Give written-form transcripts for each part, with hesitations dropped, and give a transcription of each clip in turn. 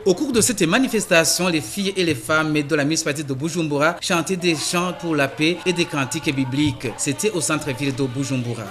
Au cours de cette manifestation, les filles et les femmes de la municipalité de Bujumbura chantaient des chants pour la paix et des cantiques bibliques. C'était au centre-ville de Bujumbura.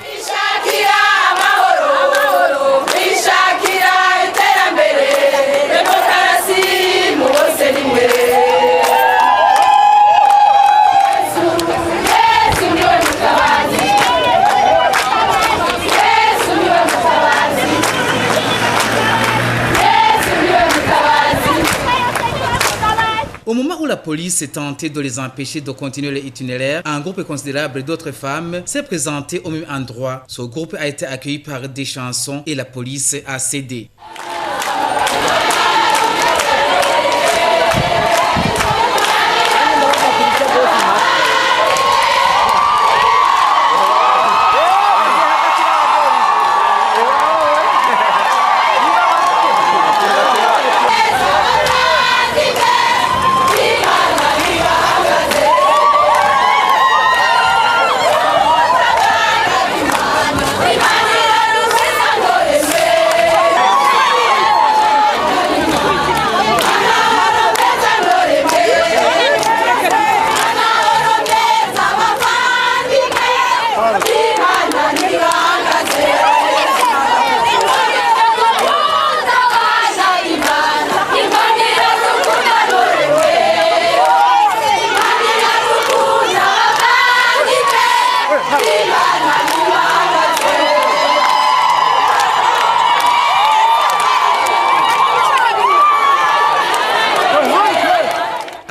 Au moment où la police tentait de les empêcher de continuer leur itinéraire, un groupe considérable d'autres femmes s'est présenté au même endroit. Ce groupe a été accueilli par des chansons et la police a cédé.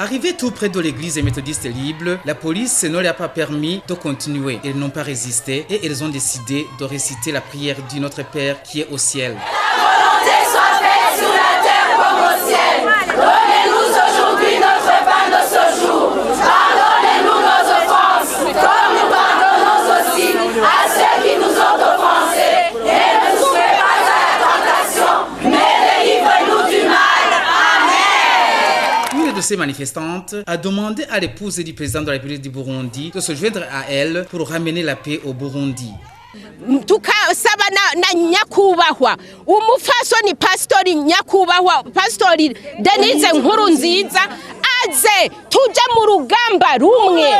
Arrivés tout près de l'église méthodiste libre, la police ne leur a pas permis de continuer. Ils n'ont pas résisté et ils ont décidé de réciter la prière du Notre Père qui est au ciel. La volonté soit faite sur la terre comme au ciel. Donnez-nous aujourd'hui notre pain de ce jour. Pardonnez-nous nos offenses, comme nous pardonnons aussi à ceux qui nous ont offensés. Et ne nous fais pas à la tentation, mais délivre-nous du mal. Amen. Une de ces manifestantes a demandé à l'épouse du président de la République du Burundi de se joindre à elle pour ramener la paix au Burundi. Tukasaba na nyakubahwa umufasoni pastori nyakubahwa pastori Denise Nkurunziza aze tuje mu rugamba rumwe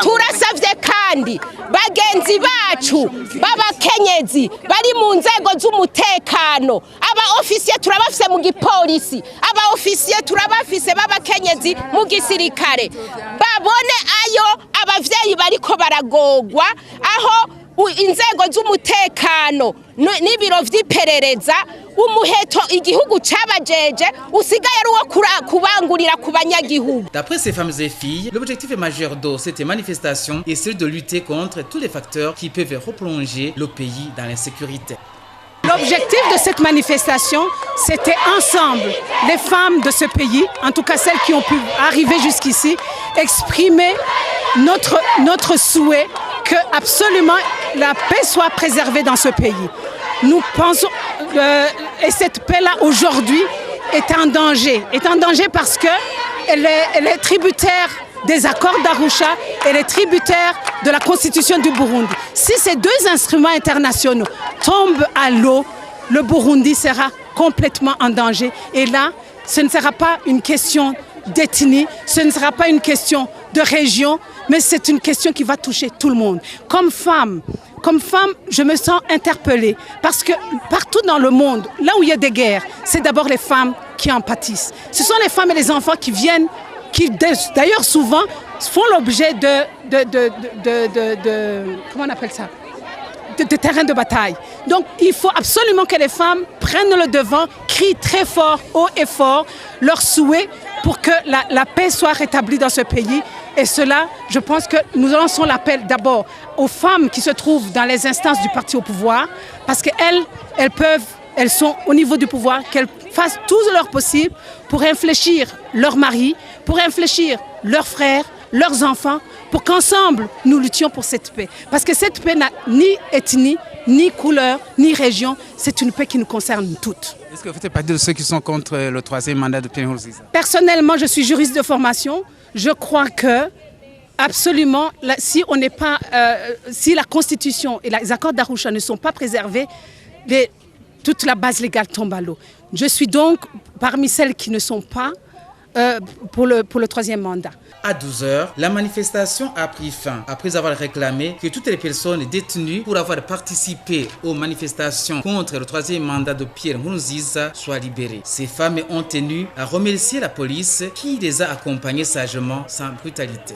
turasavye kandi bagenzi bacu b'abakenyezi bari mu nzego z'umutekano aba ofisiye turabafise mu gipolisi aba ofisiye turabafise b'abakenyezi mu gisirikare babone ayo abavyeyi bariko baragogwa aho inzego z'umutekano n'ibiro vy'iperereza umuheto igihugu cabajeje usigaye ari wo kubangurira ku banyagihugu. D'après ces femmes et filles, l'objectif majeur de cette manifestation est celui de lutter contre tous les facteurs qui peuvent replonger le pays dans l'insécurité. L'objectif de cette manifestation, c'était ensemble, les femmes de ce pays, en tout cas celles qui ont pu arriver jusqu'ici, exprimer notre souhait que absolument la paix soit préservée dans ce pays. Nous pensons, et cette paix-là aujourd'hui est en danger parce qu'elle est tributaire des accords d'Arusha, elle est tributaire de la constitution du Burundi. Si ces deux instruments internationaux tombent à l'eau, le Burundi sera complètement en danger. Et là, ce ne sera pas une question d'ethnie, ce ne sera pas une question de région, mais c'est une question qui va toucher tout le monde. Comme femme, je me sens interpellée parce que partout dans le monde, là où il y a des guerres, c'est d'abord les femmes qui en pâtissent. Ce sont les femmes et les enfants qui viennent, qui d'ailleurs souvent font l'objet comment on appelle ça, de terrain de bataille. Donc il faut absolument que les femmes prennent le devant, crient très fort, haut et fort, leurs souhaits pour que la paix soit rétablie dans ce pays. Et cela, je pense que nous lançons l'appel d'abord aux femmes qui se trouvent dans les instances du parti au pouvoir, parce qu'elles sont au niveau du pouvoir, qu'elles fassent tout leur possible pour infléchir leurs maris, pour infléchir leurs frères, leurs enfants, pour qu'ensemble nous luttions pour cette paix. Parce que cette paix n'a ni ethnie, ni couleur, ni région, c'est une paix qui nous concerne toutes. Est-ce que vous faites partie de ceux qui sont contre le troisième mandat de Pierre Nkurunziza? Personnellement, je suis juriste de formation. Je crois que, absolument, si la Constitution et les accords d'Arusha ne sont pas préservés, toute la base légale tombe à l'eau. Je suis donc parmi celles qui ne sont pas pour le troisième mandat. À 12h, la manifestation a pris fin après avoir réclamé que toutes les personnes détenues pour avoir participé aux manifestations contre le troisième mandat de Pierre Nkurunziza soient libérées. Ces femmes ont tenu à remercier la police qui les a accompagnées sagement sans brutalité.